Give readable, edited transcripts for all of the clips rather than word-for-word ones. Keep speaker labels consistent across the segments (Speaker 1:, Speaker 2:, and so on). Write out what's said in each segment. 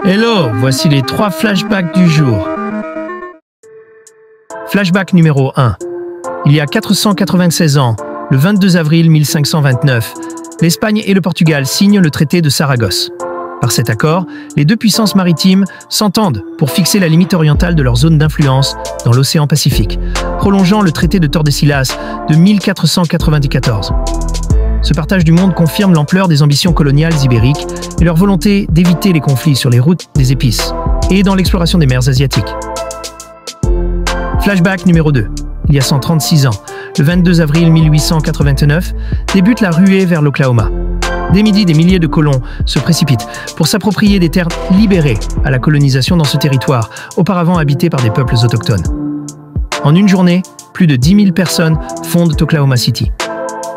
Speaker 1: Hello, voici les 3 flashbacks du jour. Flashback numéro 1. Il y a 496 ans, le 22 avril 1529, l'Espagne et le Portugal signent le traité de Saragosse. Par cet accord, les deux puissances maritimes s'entendent pour fixer la limite orientale de leur zone d'influence dans l'océan Pacifique, prolongeant le traité de Tordesillas de 1494. Ce partage du monde confirme l'ampleur des ambitions coloniales ibériques et leur volonté d'éviter les conflits sur les routes des épices et dans l'exploration des mers asiatiques. Flashback numéro 2. Il y a 136 ans, le 22 avril 1889, débute la ruée vers l'Oklahoma. Dès midi, des milliers de colons se précipitent pour s'approprier des terres libérées à la colonisation dans ce territoire, auparavant habité par des peuples autochtones. En une journée, plus de 10 000 personnes fondent Oklahoma City.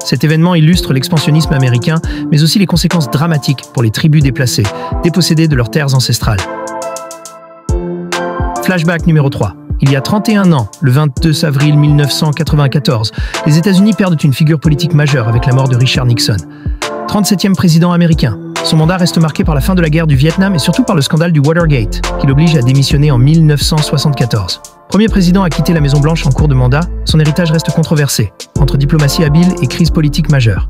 Speaker 1: Cet événement illustre l'expansionnisme américain, mais aussi les conséquences dramatiques pour les tribus déplacées, dépossédées de leurs terres ancestrales. Flashback numéro 3. Il y a 31 ans, le 22 avril 1994, les États-Unis perdent une figure politique majeure avec la mort de Richard Nixon. 37e président américain. Son mandat reste marqué par la fin de la guerre du Vietnam et surtout par le scandale du Watergate, qui l'oblige à démissionner en 1974. Premier président à quitter la Maison-Blanche en cours de mandat, son héritage reste controversé, entre diplomatie habile et crise politique majeure.